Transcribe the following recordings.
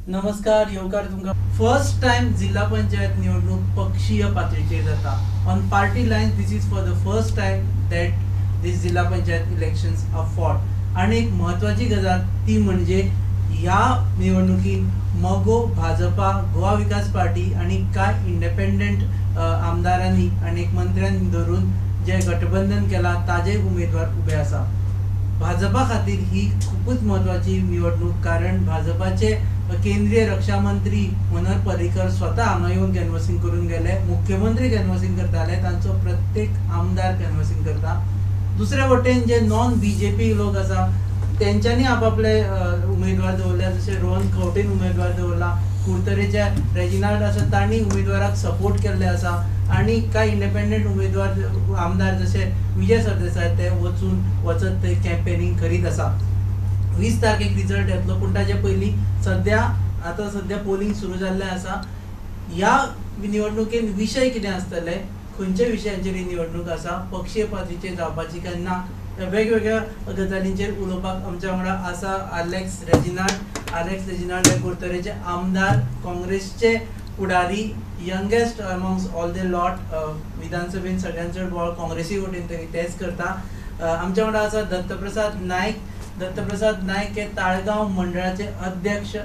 नमस्कार येवकार तुमकां फर्स्ट टाइम जिल्हा पंचायत निवडणूक पक्षीय पातळीचेर जाता on party Lions. This is for the first time that दीस जिल्हा पंचायत इलेक्शन्स आर फॉट. आणि एक महत्वाची गजाल ती म्हणजे ह्या निवडणुकीत मगो भाजपा, गोवा विकास पार्टी आणि काय इंडिपेंडंट आमदारांनी आणि एक मंत्र्यांनी धरून जे गठबंधन केला ताजे उमेदवार उभे आसा. भाजपा खातीर ही खूपच महत्वाची निवडणूक, कारण भाजपाचे केंद्रीय रक्षा मंत्री मनोहर पर्रीकर स्वतः हांगा येवन कॅनवसिंग करून गेले. मुख्यमंत्री कॅनवसिंग करताले, तांचो प्रत्येक आमदार कॅनवसिंग करता. दुसऱ्या वटेन जे नॉन बीजेपी लोक आसा तेंच्यांनी आपापले उमेदवार दवरल्या. जशे रोहन खंवटेन उमेदवार दवरला, कुडतरेचे रेजिनाल्ड आसा तांणी उमेदवाराक सपोर्ट केल्ले आसा. आणि कांय इंडिपेंडंट उमेदवार आमदार जसे विजय सरदेसाय ते वचत ते कॅम्पेनिंग करीत आसा. 20 तारखेक रिजल्ट येतलो, पूण ताचे पयलीं सध्या पोलिंग सुरू जाल्लें आसा. ह्या निवडणुकेन विशय कितें आसतले, खंयच्या विशयांचेर ही निवडणूक आसा, पक्षीय पातळीचेर जावपाची काय ना, वेगवेगळ्या गजालींचेर उलोवपाक आमच्या वांगडा आसा आलेक्स रेजिनाल्ड हे कुडतरेचे आमदार, काँग्रेसचे फुडारी, youngest amongst all the lot. विधानसभेन सगळ्यांत चड बोवाळ काँग्रेसी वटेन तेच करता. आमच्या वांगडा आसा दत्तप्रसाद नायक हे ताळगांव मंडळाचे अध्यक्ष.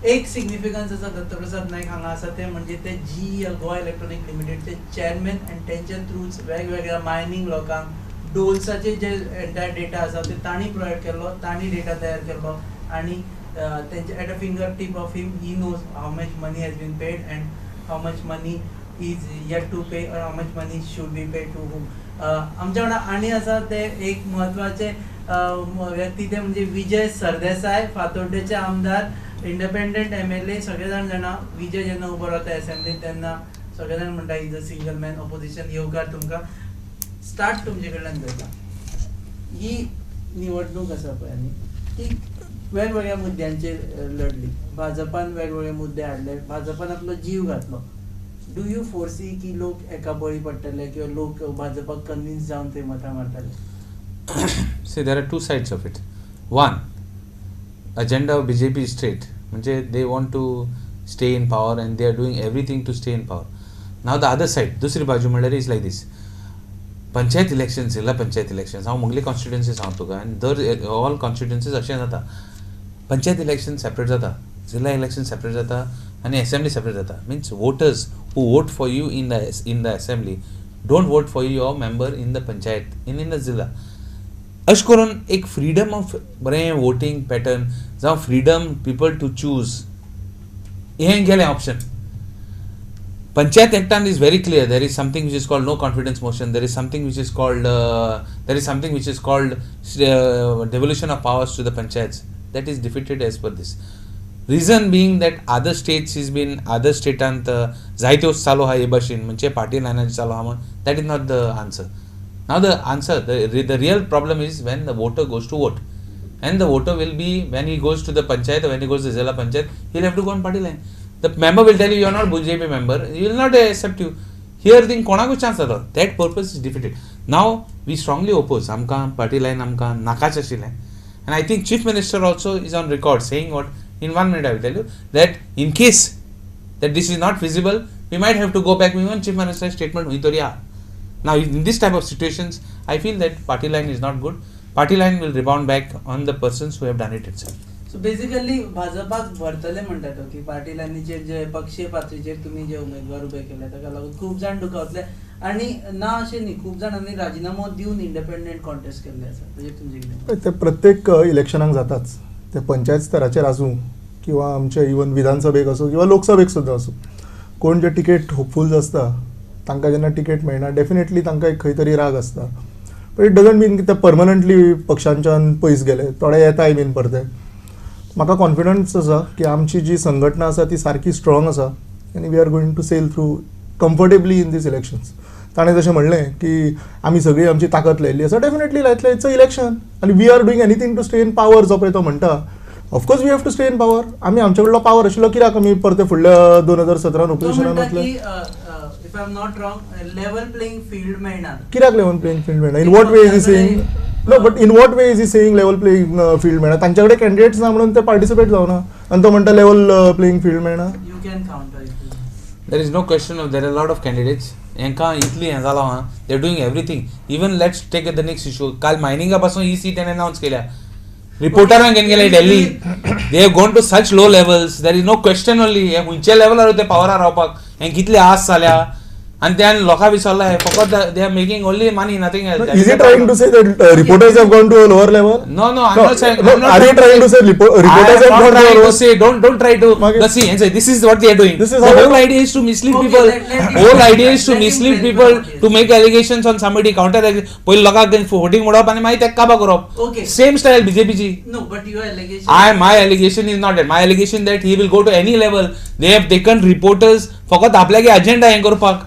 एक सिग्निफिकन्स आसा दत्तप्रसाद नायक हांगा आसा ते म्हणजे ते GEL गोवा इलेक्ट्रॉनिक लिमिटेडचे चेअरमॅन, आनी तेंच्या थ्रूच वेगवेगळ्या मायनिंग लोकांक डोल्साचे जे एंटायर डेटा आसा ते तांणी प्रोवायड केल्लो, तांणी डेटा तयार केल्लो. आणि तेंचे at a finger tip of him he knows how much money has been paid and how much money is yet to pay, और how much money should be paid to whom. आमच्या वांगडा आनी आसा ते एक म्हत्वाचे व्यक्ती, ते म्हणजे विजय सरदेसाय, फातोड्डेचे आमदार, इंडिपेंडंट MLA. सगळे जाणा विजय जेन्ना उबो रावता असेंब्लीत तेन्ना सगळे जाण म्हणटा is a single man opposition. येवकार तुमकां स्टार्ट तुमचे कडल्यान करता. ही निवडणूक आसा पळय न्ही, ती वेगवेगळ्या मुद्द्यांचेर लढली. भाजपान वेगवेगळे मुद्दे हाडले, भाजपान आपलो जीव घातलो. डू यू फोरसी की लोक एका बळी पडटले किंवा लोक भाजपाक कन्विन्स जावन थंय मतां मारतले? See, there are two sides of it. One, agenda of BJP is straight. They want to stay in power and they are doing everything to stay in power. Now the other side, dusri baju म्हणल्यार is like this. Panchayat elections, जिल्हा panchayat elections, हांव मंगली constituency सांगता तुका, आनी दर all constituencies अशें जाता. Panchayat election separate जाता, जिल्हा इलेक्शन सेपरेट जाता, आनी असेंब्ली सेपरेट जाता. Means voters who vote for you in the assembly don't vote for your member in the panchayat in the zilla. अशें करून एक फ्रीडम ऑफ बरें वोटींग पॅटर्न जावं फ्रीडम पीपल टू चूज हें गेलें ऑप्शन. पंचायत एक्टान is very clear. There is something which is called no confidence motion. There is something which is called devolution of powers to the panchayats. That is defeated as per this. Reason being that other states has been, other statant जायत्यो चालू आहा हे भाशेन, म्हणजे party लायनाची चालू आहा म्हणून. That is not the answer. Now the answer, the real problem is when the voter goes to vote, and the voter will be, when he goes to the panchayat or when he goes to the Zilla Panchayat, he'll have to go on party line. The member will tell you are not BJP member, he will not accept you. Here thing कोणाकूच chance जाता. That purpose is defeated. Now we strongly oppose. आमकां party line आमकां नाकाच आशिल्लें. And I think Chief Minister also is on record saying what, in 1 minute I will tell you, that in case that this is not feasible, we might have to go back. We want Chief Minister's statement हुई तरी आहा. Now in this type of situations, I feel that party line is not good. Party line will rebound back on the persons who have done it itself. So basically भाजपाक भरतले म्हणटात की party लायनीचेर जे पक्षीय पातळीचेर तुमी जे उमेदवार ube केले ताका लागून खूब जाण दुखावतले, आणि ना अशें न्ही, खूब जाणांनी राजिनामो दिवन इंडिपेंडंट कॉन्टेस्ट केल्ले आसा. म्हणजे तुमचे कितें? ते प्रत्येक इलेक्शनाक जाताच. ते पंचायत स्तराचेर आसूं किंवा आमचे इवन विधानसभेक आसूं किंवा लोकसभेक सुद्दां आसूं, कोण जे टिकेट होपफुल्स आसता तांकां जेन्ना टिकेट मेळना डेफिनेटली तांकां एक खंय तरी राग आसता. बट इट डजंट मीन की ते परमनंटली पक्षांच्यान पयस गेले. थोडे येताय बीन परते. म्हाका कॉन्फिडन्स आसा की आमची जी संघटना आसा ती सारकी स्ट्रॉंग आसा, आनी we are going to sail through comfortably in these elections. ताणें जशें म्हणलें की आमी सगळी आमची ताकद लायिल्ली आसा. डेफिनेटली लायतले. इट्स अ इलेक्शन आनी we are doing anything to stay in power. जो पळय तो म्हणटा, of course we have to stay in power. आमी आमचे कडलो पावर आशिल्लो, कित्याक आमी परते फुडल्या 2017 ऑपोजिशनान वतले. If I am not wrong, level playing field मेळना. कित्याक लेवल प्लेइंग फील्ड मेळना? In what way is he saying? No but in what way is he saying level playing field मेळना तांच्याकडे कॅन्डिडेट्स ना म्हणून ते पार्टिसिपेट जावना आनी तो म्हणटा लेवल प्लेइंग फील्ड मेळना. You can counter it. There is no question of there are a lot of candidates. Enka itli हे जाला हा. They are doing everything. Even let's take the next issue. काल मायनिंगा पासून ही seat announce केल्या. रिपोर्टरांक घेवन गेले Delhi. They have gone to such low levels. There is no question only. हे हुंच्या लेवलार होते पावरार रावपाक. हे कितले आस जाल्या. आणि त्यान लोकां विचारला हे फकत they are making only money nothing else. Is he trying to say that reporters have gone to a lower level? No, I'm not saying. No, are you trying to say reporters have gone to a trying lower to say don't try to Mage- see and say this is what they are doing. This is The how- whole idea is to mislead Okay, people. let him- Whole idea is to let him mislead tell people what it is. to make allegations on somebody counter पहिले लोकांक voting उडोवप आनी मागीर तेका काबां करप. Okay. Same style BJP ची. No, but your allegation. My allegation is not that. My allegation that he will go to any level. They have taken reporters फकत आपल्यागे agenda हे करपाक.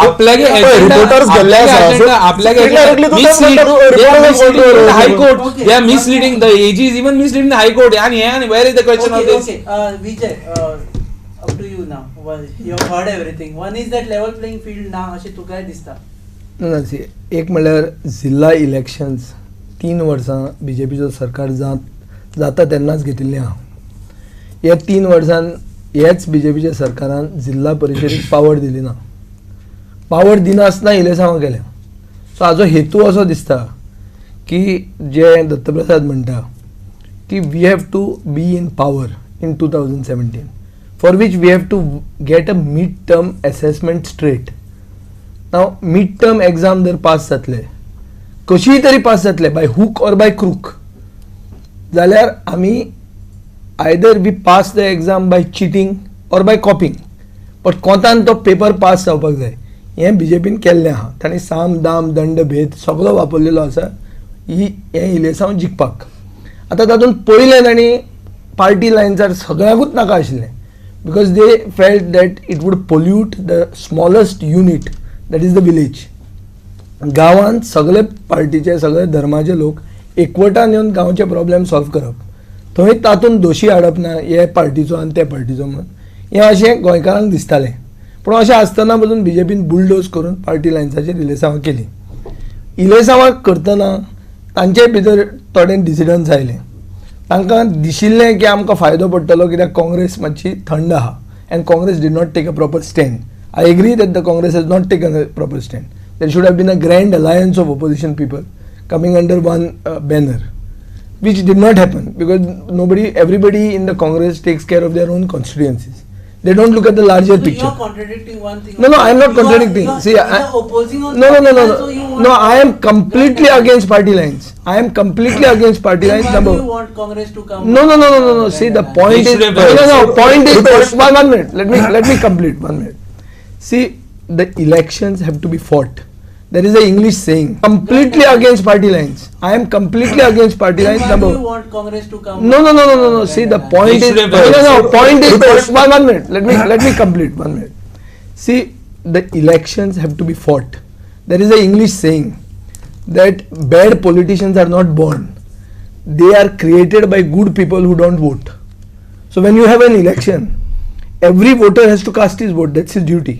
आपल्यागे reporters गेल्ले आसा. आपल्यागे Indirectly to them म्हणटा, reporters have gone to a lower high level. court. Okay. They are misleading the AG is even misleading the high court. And where is the question of Okay, this? okay. Vijay, up to you now. Well, you have heard everything. One is that level playing field ना अशें तुका काय दिसता? ना एक म्हणल्यार जिल्हा elections 3 वर्सां BJPचो सरकार जाता तेन्नाच घेतिल्लें आहा. ह्या 3 वर्सान हेच BJPच्या सरकारान जिल्हा परिशदेक पावर दिली ना. पावर दिनासतना इलेक्शनां केल्या. सो हाजो हेतू असो दिसता की जे दत्तप्रसाद म्हणटा की we have to be in power in 2017 for which we have to get a mid term assessment straight. नाव मिड टर्म एग्जाम जर पास जातले कशीय तरी पास जातले by hook or by crook जाल्यार आमी either we pass the exam by cheating or by copying but कोंतान तो पेपर पास जावपाक जाय. हें BJPन केल्लें आहा. तांणी साम दाम दंड भेद सगळो वापरलेलो आसा हें इलेक्शन जिखपाक. आतां तातूंत पयलें तांणी पार्टी लायन्सार सगळ्यांकूच नाका आशिल्लें because they felt that it would pollute the smallest unit that is the village. गांवांत सगळे पार्टीचे सगळे धर्माचे लोक एकवटान येवन गांवचे प्रॉब्लेम सॉल्व करप. थंय तातूंत दोशी हाडप ना हे पार्टीचो आनी त्या पार्टीचो म्हणून हें अशें गोंयकारांक दिसतालें. पूण अशें आसतना पसून BJPन बुलडोज करून पार्टी लायन्साचेर इलेक्शनां केली. इलेक्शनां करतना तांचे भितर थोडे डिसिडन्स आयले. तांकां दिशिल्लें की आमकां फायदो पडटलो कित्याक काँग्रेस मातशी थंड आहा and Congress did not take a proper stand. I agree that the Congress has not taken a proper stand. There should have been a grand alliance of opposition people coming under one banner, which did not happen because everybody in the Congress takes care of their own constituencies. They don't look at the larger So picture. you are contradicting one thing. No, I am not contradicting. See, opposing on no. party lines, so you want- No, I am completely against party lines. I am completely against party Then lines. why do Number. you want Congress to come? No. See, the point They is should have- point is one minute. Let me complete 1 minute. See, the elections have to be fought. There is an English saying, completely against party lines. I am completely against party Then lines. why Number. do you want Congress to come? No. See, the point They is should have- point is one minute. Let me complete 1 minute. See, the elections have to be fought. There is an English saying that bad politicians are not born. They are created by good people who don't vote. So when you have an election, every voter has to cast his vote. That's his duty.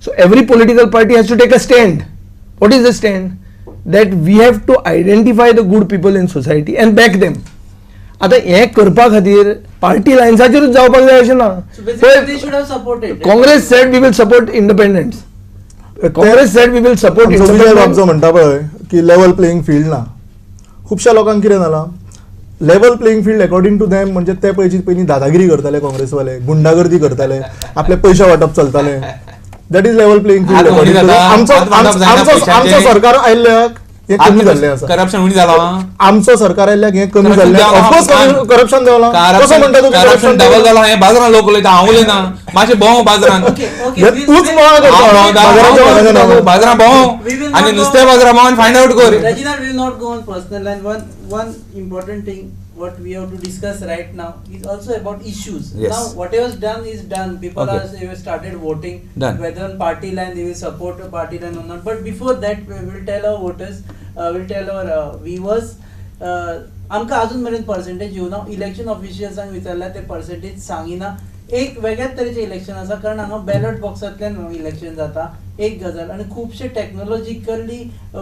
So every political party has to take a stand. What is the stand? That we have to identify the good people in society and back them. आता हे करपा खातीर party लायन्साचेरूच जावपाक जाय अशें ना. So basically they should have supported. Congress said we will support independence. Congress said we will support आमचो विजय बाबजो म्हणटा पळय की लेवल प्लेइंग फील्ड ना. खुबश्या लोकांक कितें जालां level playing field according to them म्हणजे ते पयलीं दादागिरी करताले काँग्रेसवाले गुंडागर्दी करताले आपले पयशे वाटप चलताले. That is level playing field according to आमचो सरकार आयिल्ल्याक हे कमी जाल्लें आसा. करप्शन उणी जालो आमचो सरकार आयिल्ल्याक हे कमी जाल्लें ऑफकोर्स करप्शन देवलां. कसो म्हणटा तूं करप्शन डबल जालो हे बाजारान लोक उलयता हांव उलयना मातशें भोंव बाजारान तूच मोळा करता बाजारान भोंव आनी नुस्त्या बाजारान भोंवन फायंड आउट कर. Regina will not go on personal and one important thing what we have to discuss right now is also about issues. Yes. Now whatever is done is done. People Okay. they have started voting Done. whether on party line they will support a party line or not. But before that we will tell our voters, we'll tell our viewers. आमकां अजून मेरेन percentage येवना. Election ऑफिशियल्सांक विचारल्यार ते percentage सांगिना. एक वेगळ्याच तरेचें election आसा कारण हांगा बॅलट बॉक्सांतल्यान इलेक्शन जाता. एक गजाल आणि खुबशे टेक्नॉलॉजिकली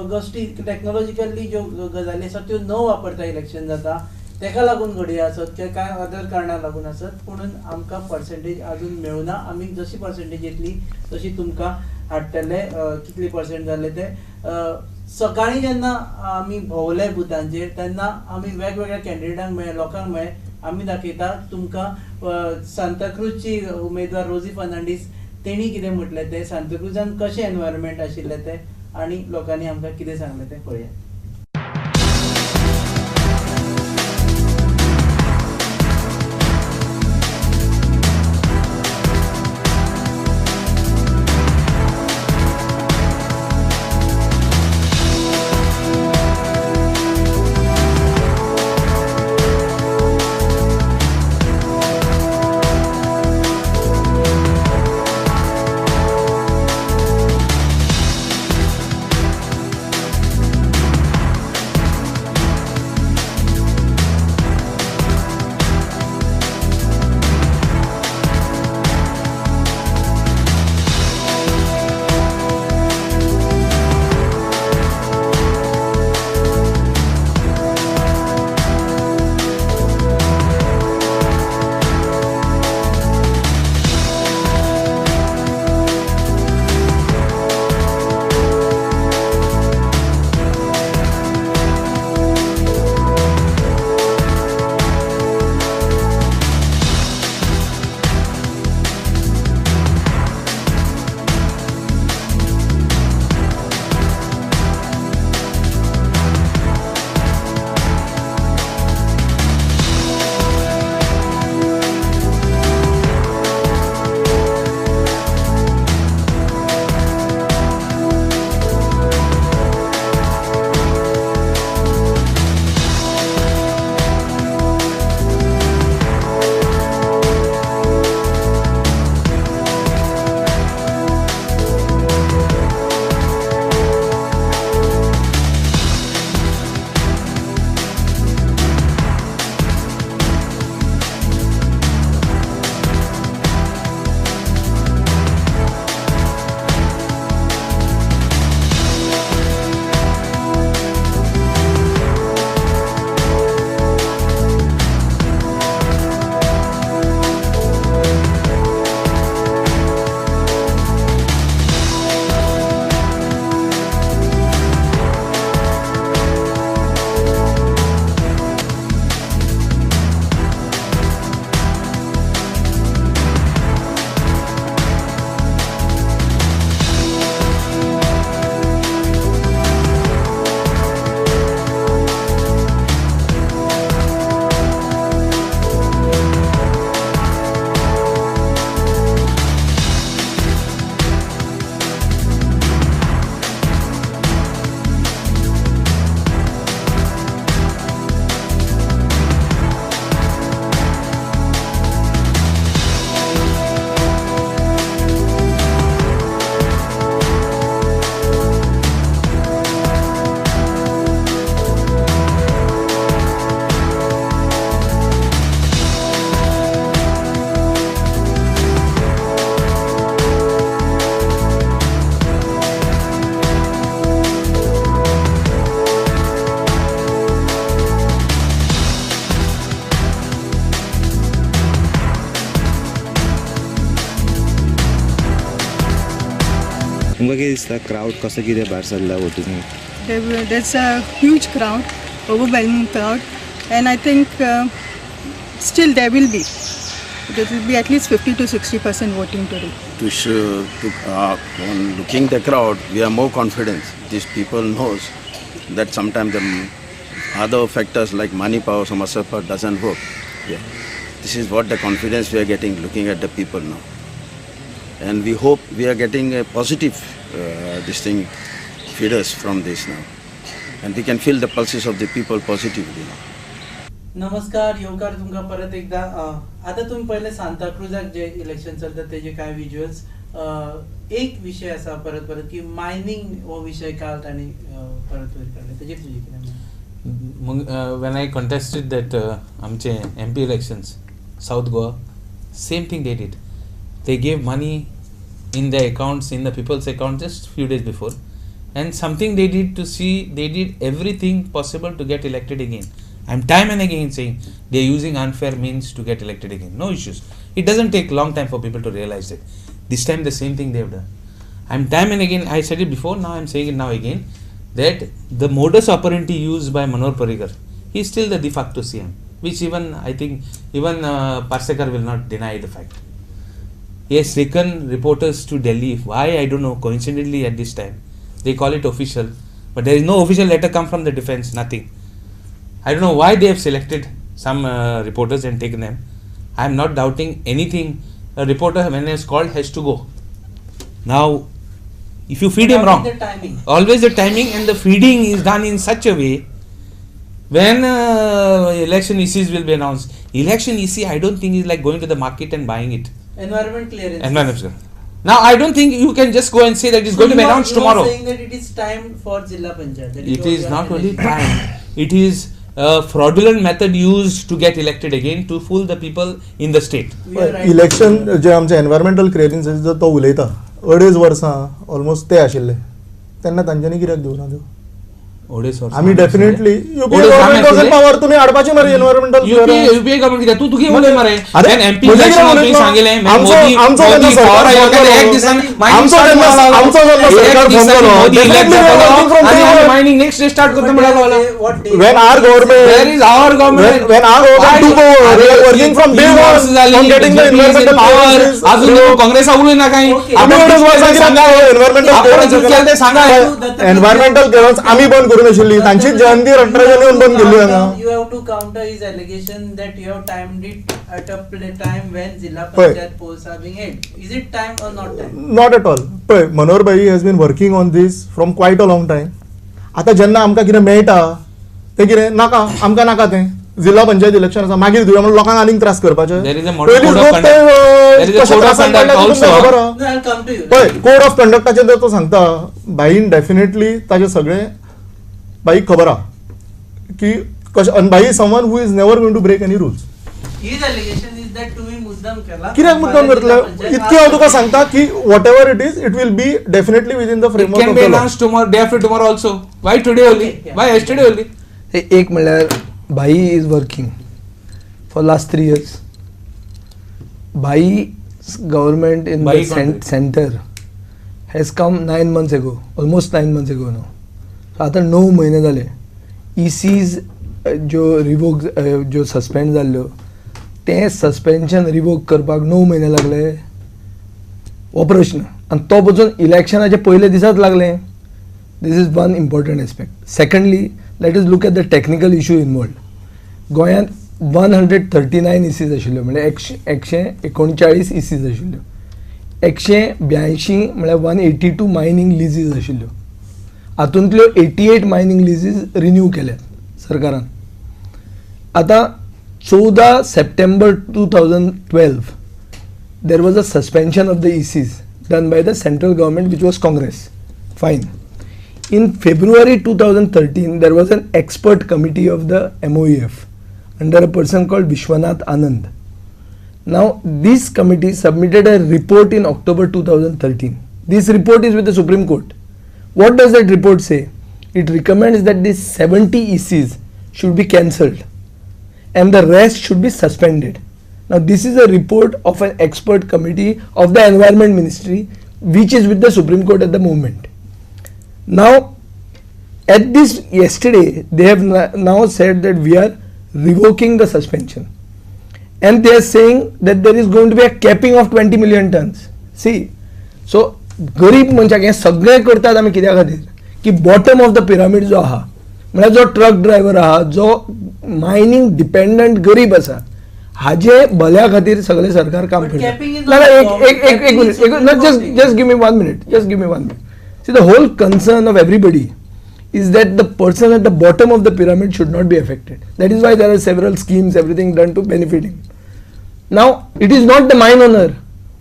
गोष्टी टेक्नॉलॉजिकली ज्यो गजाली आसात त्यो न वापरता इलेक्शन जाता तेका लागून घडये आसत किंवा काय अदर कारणां लागून आसत म्हणून आमकां पर्सेंटेज अजून मेळुना. आमी जशी पर्सेंटेज येतली तशी तुमकां हाडटले. कितली पर्सेंट जाले ते सकाळी जेन्ना आमी भोंवले बुथांचेर तेन्ना आमी वेगवेगळ्या कॅन्डिडेटांक मेळ्ळे लोकांक मेळ्ळे आमी दाखयता तुमकां सांताक्रूजची उमेदवार रोजी फर्नांडीस तेणी कितें म्हटलें तें सांताक्रुजान कशें एनवायरमेंट आशिल्लें तें आनी लोकांनी आमकां कितें सांगलें तें पळया. तुमकां कितें दिसता क्रावड कसो कितें भायर सरला voting? There's a huge crowd, overwhelming crowd, and I think still there will be at least 50 to 60% voting today. On looking the crowd, we are more confident. These people knows that sometimes the other factors like money power, samasya power doesn't work. Yeah. This is what the confidence we are getting looking at the people now. And we hope we are getting a positive feeders from this now. And we can feel the pulses of the people positively now. नमस्कार येवकार तुमकां परत एकदा. आता तुम्ही पहिले सांताक्रुजाक जे election चलता तेजे काय विज्युअल्स. एक विषय असा परत की मायनिंग हो विषय काल ताणी परत काढले तेजेर तुझे कितें? when I contested that आमचे MP elections, South Goa, same thing they did. They gave money in the accounts, in the people's account just few days before, and something they did to see, they did everything possible to get elected again. I'm time and again saying they are using unfair means to get elected again. No issues. It doesn't take long time for people to realize it. This time the same thing they have done. I'm time and again, I said it before, now I'm saying it now again, that the modus operandi used by Manor Parrikar, he is still the de facto CM, which even I think even Parsekar will not deny the fact. He has taken reporters to Delhi. Why, I don't know, coincidentally at this time. They call it official, but there is no official letter come from the defense, nothing. I don't know why they have selected some reporters and taken them. I am not doubting anything. A reporter, when he is called, has to go. Now, if you feed him wrong, The timing. always the timing, and the feeding is done in such a way when election ECs will be announced. Election EC, I don't think is like going to the market and buying it. Environment clearance. Environment. Now, I don't think you can just go and say that it's going to be announced tomorrow. You are saying that it is time for Zilla Panchayat. That It what is you are not only analyzing. time, it is a fraudulent method used to get elected again to fool the people in the state. We are right. Election जे आमचे environmental clearance जो तो उलयता 2.5 वर्सां almost ते आशिल्ले तेन्ना तांच्यांनी कित्याक दिवना त्यो आमी definitely UPA government was in power तुम्ही हाडपाची मरे एनवायरमेंटल युपीए गव्हर्नमेंट कित्याक तू तुगे उलय मरे अरे, एमपी म्हणजे इलेक्शन कितें तुवें उलयता? सांगिल्लें आमचो जेन्ना power आयलो सरकार तेन्ना एक फॉर्म दिसान जालो, mining आमचो start जेन्ना करपाक आमचो जेन्ना लागलो. सरकार एक फॉर्म दिसांनी जालो, Modi definitely election we are working from आणि day आमी one. mining next day start करता म्हणल्यार लागलो. What day? when our government Where is our government? when our government took over we are working from day one on getting the environmental power. clearances. अजून तुम्ही काँग्रेस उलय नाका. Okay. आम्ही एवढंच वर्सां सांगा एनवायरमेंटल आपण जे केलं ते सांगा. एनवायरमेंटल क्लिअरन्स आम्ही बंद करून आशिल्ली तांची जयंती रंगराजन येवन बंद केल्ली हांगा You have to counter his allegation that you have timed it at a time when Zilla Right. Panchayat polls are being held. Is it time or not time? Not at all पळय Manohar Bhai has been working on these from quite a long time आतां जेन्ना आमकां कितें मेळटा तें कितें नाका आमकां नाका तें जिल्हा पंचायत इलेक्शन आसा मागीर दिवया म्हणून लोकांक आनीक त्रास करपाचे There is a model पयलींच code of लोक ते conduct. There is a कशे code of त्रासान conduct पडल्या also. तें खबर आहा. No, I'll come to you. पळय कोड ऑफ कंडक्टाचेर जर तो सांगता भाईन डेफिनेटली ताजें सगळें भाईक खबर आहा की कशें आनी Bhai someone who is never going to break any rules His allegation is that तुम्ही मुद्दाम केला. कित्याक मुद्दाम करतले इतकें हांव तुका सांगता की what ever it is it will be definitely within the It framework can of be the law announced tomorrow, day after tomorrow also. Why today only? Okay, yeah. Why yesterday only? एक म्हणल्यार Bhai is working for last 3 years. Bhai government in Bhai the country. Centre has come 9 months ago, almost 9 months ago no. आतां 9 म्हयने जाले. ECs ज्यो revoke ज्यो suspend जाल्ल्यो तें suspension revoke करपाक 9 म्हयने लागले हो प्रश्न आनी तो पसून इलेक्शनाचे पयले दिसाच लागले. This is one important aspect. Secondly, let us look at the technical issue involved. गोंयांत 139 ECs आशिल्ल्यो म्हणजे 139 ECs आशिल्ल्यो. 182 म्हळ्यार 182 मायनींग लिजीस आशिल्ल्यो. हातूंतल्यो 88 मायनींग लिजीस रिन्यू केल्यात सरकारान. आतां 14 September 2012 there was a suspension of the ECs done by the central government which was Congress. Fine. In February 2013, there was an expert committee of the MOEF under a person called Vishwanath Anand. Now, this committee submitted a report in October 2013. This report is with the Supreme Court. What does that report say? It recommends that these 70 ECs should be cancelled and the rest should be suspended. Now, this is a report of an expert committee of the Environment Ministry, which is with the Supreme Court at the moment. Now, at this yesterday, they have now said that we are revoking the suspension, and they are saying that there is going to be a capping of 20 million tons. See, so गरीब मनशाक हें सगळें करतात आमी कित्या खातीर की bottom of the pyramid जो आहा म्हळ्यार जो ट्रक ड्रायव्हर आहा जो मायनींग डिपेंडंट गरीब आसा हाजे भल्या खातीर सगळें सरकार काम But करता. capping is ना not ना wrong. एक Capping is minute just give me 1 minute. Just give me 1 minute. See, the whole concern of everybody is that the person at the bottom of the pyramid should not be affected. That is why there are several schemes, everything done to benefit him. Now, it is not the mine owner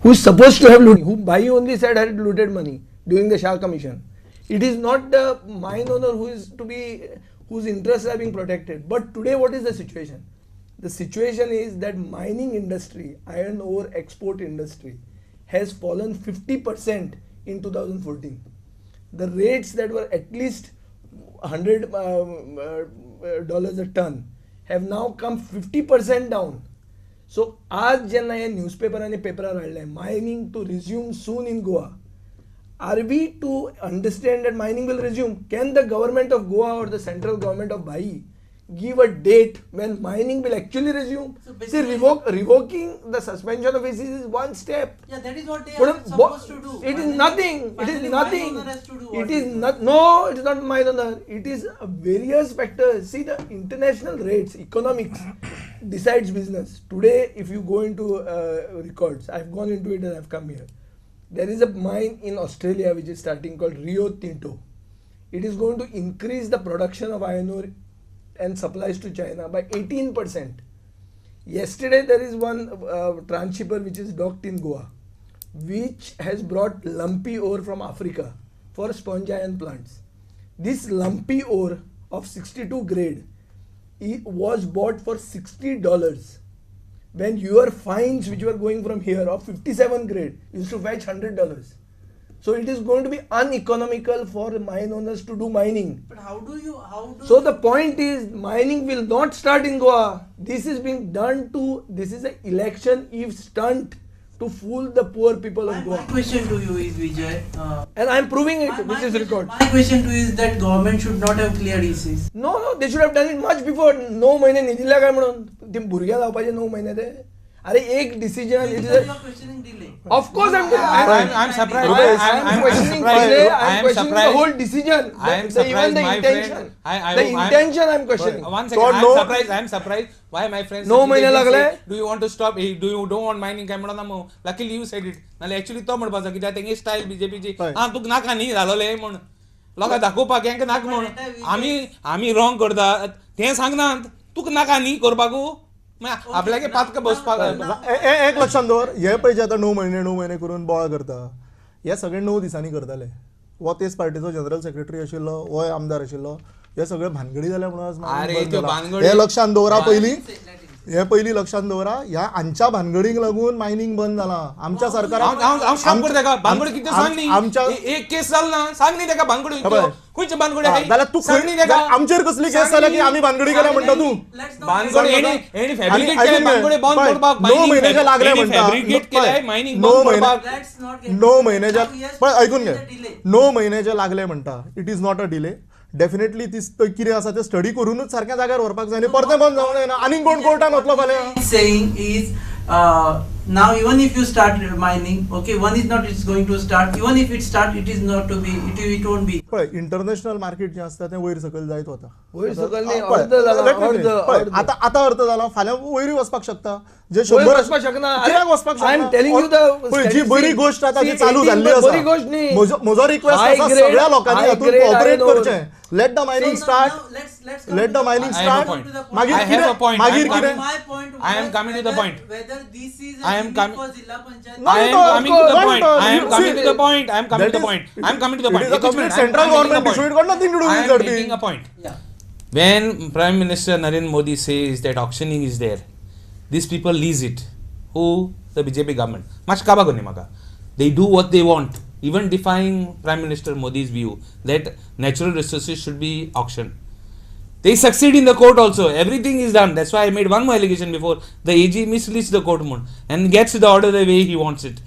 who is supposed to have looted, who Bhai only said had looted money during the Shah Commission. It is not the mine owner who is to be, whose interests are being protected. But today, what is the situation? The situation is that mining industry, iron ore export industry, has fallen 50% in 2014. The rates that were at least $100 a ton have now come 50% down. So आज जेन्ना हे newspaper आनी पेपरार हाडले mining to resume soon in Goa. Are we to understand that mining will resume? Can the government of Goa or the central government of Bhai give a date when mining will actually resume? So See, basically- revoking the suspension of ACs is one step. Yeah, that is what they But are supposed to do. it is Finally- nothing. It is finally nothing. mine owner has to do It what is he not. No, it is not mine owner. It is various factors. See, the international rates, economics decides business. Today, if you go into records, I've gone into it and I've come here. There is a mine in Australia which is starting called Rio Tinto. It is going to increase the production of iron ore and supplies to China by 18%. Yesterday, there is one transhipper which is docked in Goa, which has brought lumpy ore from Africa for sponge iron plants. This lumpy ore of 62 grade was bought for $60 when your fines which were going from here of 57 grade used to fetch $100. So it is going to be uneconomical for mine owners to do mining. But how do you? So the point is, mining will not start in Goa. This is being done to, this is an election if stunt to fool the poor people of My Goa. question to you is, Vijay. And I am proving it my with this question- record. My question to you is that government should not have cleared ECs. No, they should have done it much before. 9 महिने निधी काय म्हणून ते भुरग्या लावपाचे 9 महिने ते अरे एक decision it is You are questioning delay. Of course I'm I'm surprised. I'm questioning delay. I'm questioning the whole decision. I am Even surprised, the my intention. friend. The intention I'm questioning. One So second, no- I'm surprised why my friends. No said, महिने they didn't लागले. say, do you want to stop? Do you don't want mining? काय म्हणा मग. Luckily you said it. नाले actually तो म्हणपाचो कित्याक तेंगे style बीजेपीची. हय. हा तुका नाका न्ही जालोले म्हण. लोकांक दाखोवपाक हेंका नाका म्हण. आमी रॉंग करतात. ते सांगनात. तुका नाका न्ही करपाकू. आपल्यागे पातका बसपाक. एक लक्षात दवर हे पळय आता 9 महिने करून बोवाळ करता हे सगळे 9 दिसांनी करताले वो तेच पार्टीचो जनरल सेक्रेटरी आशिल्लो वो आमदार आशिल्लो हे सगळे भानगडी जाल्या म्हणून अरे, त्यो भानगडी- हे लक्षात दवरा पयलीं हे पयलीं लक्षात दवरा ह्या आमच्या भानगडीक लागून मायनिंग बंद जाला आमच्या सरकारान हांव स्टॉप करता तेका भानगडी कितें सांग न्ही. आमच्या एक केस जाल ना सांग न्ही तेका भानगडी खबर. खंयचे भानगडी जाल्यार तू सांग न्ही तेका. आमचेर कसली केस जाल्या की आमी भानगडी केल्या म्हणटा तू Let's not. भानगडी हेणी फॅब्रिकेट आणि केले ऐकून भानगडी घे. बंद पळय, करपाक 9 महिन्याचे लागले म्हणटा. फॅब्रिकेट केले पळय, मायनिंग 9 बंद महिने- करपाक. Let's not get. 9 महिन्याच्या Now, yes, पण ऐकून घे there is a delay. 9 महिन्याचे लागले म्हणटा it is not a delay definitely ती कितें आसा ते स्टडी करूनच सारक्या जाग्यार व्हरपाक जाय न्ही परते बंद जावंक जायना आनीक कोण कोर्टान वतलो फाल्यां He's saying is now even if you start mining, okay, one is not it's going to start. Even if it start, it is not to be. It won't be. पळय इंटरनॅशनल मार्केट जें आसता तें वयर सकयल जायत वता वयर सकयल न्ही, पळय, अर्द जाला, let me अर्द, finish. पळय, अर्द. आतां अर्थ जाला फाल्यां वयरूय वचपाक शकता जे वयर 100 वचपाक शकना. कित्याक वचपाक शकना I am telling you the पळय, जी statistics. बरी गोष्ट आतां जी See, चालू 18 जाल्ली बरी गोष्ट न्ही. आसा म्हजो रिक्वेस्ट High आसा grade- सगळ्या लोकांनी high हातूंत grade कोऑपरेट iron ore. करचें let the mining So start now let's come let to the mining I have a start point. मागीर I have a point. मागीर I am कितें My point I am was coming to the whether- point. Whether this is I a am limit com- for Zilla Panchayat. No, I am no, coming to the no, point. no, I am you coming see, to the point. I am coming to the that point. is- I am coming to the it point. is a एक complete minute. central I am making government a issue. point. It got nothing to do I with am ZP. making a point. Yeah. When Prime Minister Narendra Modi says that auctioning is there, these people lease it. Who? The BJP government. Much kaba goni maka. They do what they want. Even defying Prime Minister Modi's view that natural resources should be auctioned. They succeed in the court also. Everything is done. That's why I made one more allegation before. The AG misleads the court more and gets the order the way he wants it.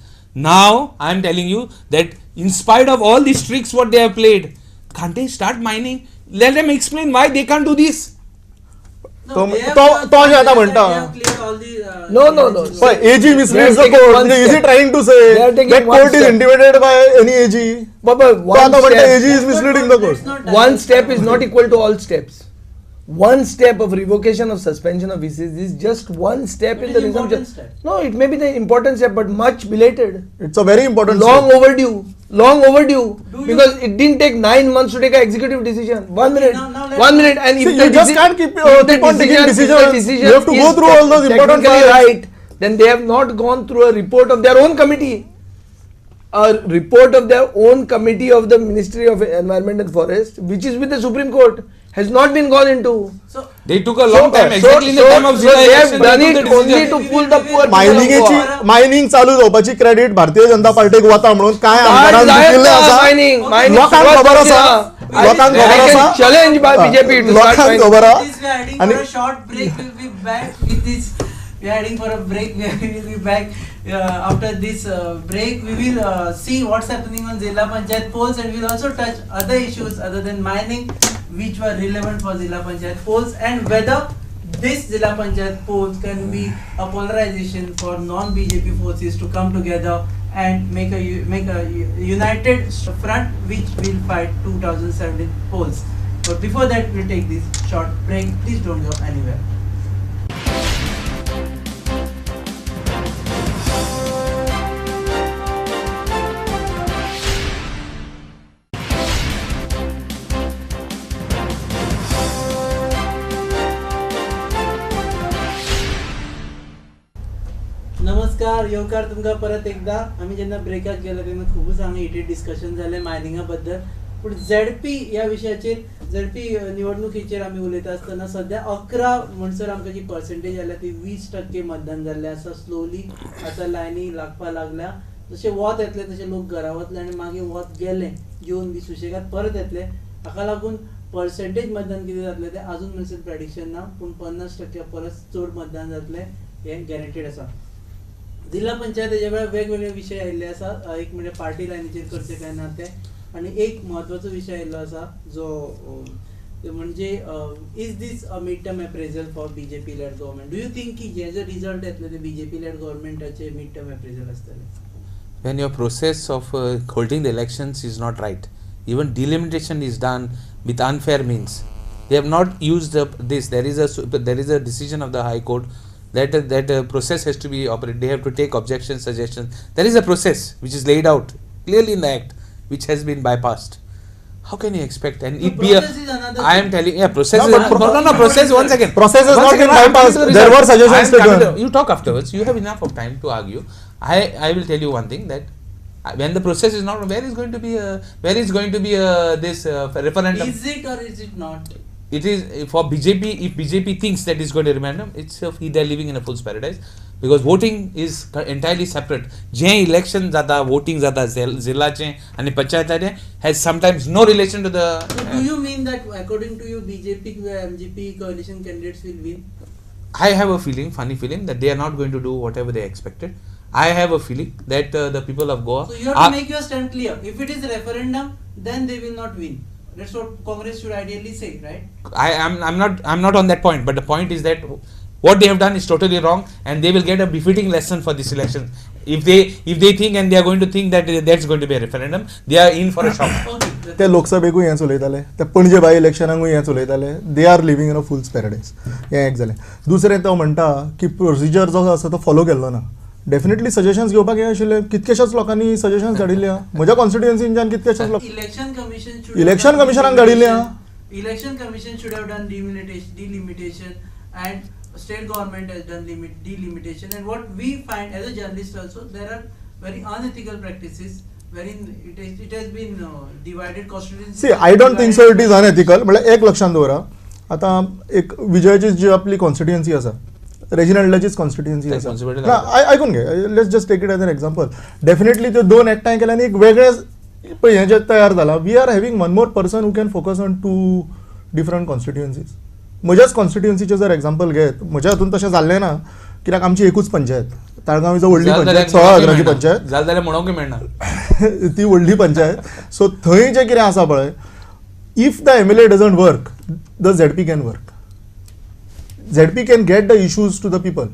Now I am telling you that in spite of all these tricks what they have played, can't they start mining? Let them explain why they can't do this. No, तो- they have तो- done- तो जे आता they म्हणटा. have cleared all the, No, no, no. issues. But AG misleads They the are taking court. one Is he step. trying to say They are taking that one court is step. intimidated by any AG? Baba, तो one आता म्हणटा step, AG is misleading the Let's court. not one divert step the is not equal to all steps. One step of revocation of suspension of visas is just one step It in is the important resumption. step. No, it may be the important step, but much belated. It's a very important Long step. overdue. Long overdue. Do you- Because it didn't take 9 months to take an executive decision. 1 minute. now let's- 1 minute. And if See, the you just deci- can't keep, if the keep on taking decision- if the decisions. decision You have to go is through all those important technically files. right, then they have not gone through a report of their own committee. a report of their own committee of the Ministry of Environment and Forest, which is with the Supreme Court, has not been gone into. So They took a long time, exactly in the time of so Zilla they have election. done they it took the only decision. to pull the poor people of मायनिंगेची Goa. Mining चालू जावपाची credit Bharatiya Janata पार्टीक वता म्हणून काय आमदारान दिल्ले आसा mining लोकांक खबर आसा लोकांक खबर आसा challenge by BJP to start लोकांक mining. खबर आसा this we are heading आणि for a short break. We'll be back with this. We are heading for a break. We will be back after this break. We will see what's happening on Zilla Panchayat polls, and we'll also touch other issues other than mining, which were relevant for Zilla Panchayat polls, and whether this Zilla Panchayat polls can be a polarization for non-BJP forces to come together and make a united front which will fight 2017 polls. But before that, we'll take this short break. Please don't go anywhere. नमस्कार येवकार तुमकां परत एकदा आमी जेन्ना ब्रेकाक गेले तेन्ना खूबच हांगा हिटेड डिस्कशन जालें मायनिंगा बद्दल पूण झेडपी ह्या विशयाचेर झेडपी निवडणुकीचेर आमी उलयता आसतना सद्या 11 म्हणसर आमकां जी पर्सेंटेज आयल्या ती 20% मतदान जाल्लें आसा. स्लोली आतां लायनी लागपाक लागल्या. जशें वत येतले तशें लोक घरा वतले आनी मागीर वत गेलें जेवन बी सुशेगाद परत येतले. हाका लागून पर्सेंटेज मतदान कितें जातलें तें आजून म्हणसर प्रेडिक्शन ना पूण 50% परस चड मतदान जातलें हें गॅरंटीड आसा. जिल्हा पंचायतीच्या वेळार वेगवेगळे विशय आयिल्ले आसा. एक म्हणजे पार्टी लायनीचेर करचे काय ना ते आनी एक म्हत्वाचो विशय आयिल्लो आसा जो म्हणजे is this a mid term appraisal for BJP led government. Do you think की जे जे रिजल्ट येतले ते बीजेपी लेड गव्हर्मेंटाचे मिड टर्म अप्रेजल आसतले? When your process of holding the elections is not right, even delimitation is done with unfair means. They have not used this. There is a decision of the High Court that process has to be operated. They have to take objections, suggestions. There is a process which is laid out clearly in the act, which has been bypassed. How can you expect? And The it be a, process is another I am thing. telling, yeah, process No, is but no, process. One second. Process has One not second, been I am bypassed. coming to the There result. were suggestions I am coming taken. to- You talk afterwards. You have enough of time to argue. I will tell you one thing, that when the process is not, where is going to be this referendum? Is it or is it not? It is for BJP. If BJP thinks that is going to referendum, it's they are living in a fool's paradise, because voting is entirely separate. J election जाता, voting जाता जिल्लाचे आणि पंचायताचे has sometimes no relation to the. So do you mean that according to you BJP MGP coalition candidates will win? I have a feeling, funny feeling, that they are not going to do whatever they expected. I have a feeling that the people of Goa. So you have to make your stand clear. If it is referendum, then they will not win. That's what Congress should ideally say, right? I'm not on that point, but the point is that what they have done is totally wrong, and they will get a befitting lesson for this election. If they think and they are going to think that that's going to be a referendum, they are in for a shock. Okay. ते लोकसभेकूय हें चलयताले, ते Panaji bye इलेक्शनाकूय हें चलयताले. They are living in a फुल्स paradise. हें एक जालें. दुसरें तो म्हणटा की प्रोसिजर जो आसा तो फॉलो केल्लो ना. डेफिनेटली सजेशन्स घेवपाक हें आशिल्लें. कितकेशाच लोकांनी सजेशन्स धाडिल्ले आहा. म्हज्या कॉन्स्टिट्युएन्सींच्यान कितकेशाच लोक Election Commission should. Election Commissionaक धाडिल्ले आहा. Election Commission should have done delimitation, and state government has done delimitation. And what we find as a journalist also, there are very unethical practices wherein it has been divided constituency. See I don't think so it is unethical. म्हळ्यार एक लक्षांत दवरा, आतां एक विजयाची जी आपली constituency आसा, रेजिनल्डाचीच constituency आसा. Responsibility ना, आयकून घे, let's just take it as an example. Definitely त्यो दोन एकठांय केल्या आनी एक वेगळें पळय हें जें तयार जालां. We are having one more person who can focus on 2 different constituencies. म्हज्याच कॉन्स्टिट्युएन्सीचें जर एक्झाम्पल घेत, म्हज्या हातून तशें जाल्लें ना, कित्याक आमची एकूच पंचायत. ताळगांव इज अ व्हडली पंचायत, 16,000ची पंचायत. जाल जाल्यार म्हणोंकूय मेळना. ती व्हडली पंचायत. सो थंय जें कितें आसा पळय, if the MLA doesn't work, the ZP can work. ZP can get the issues to the people,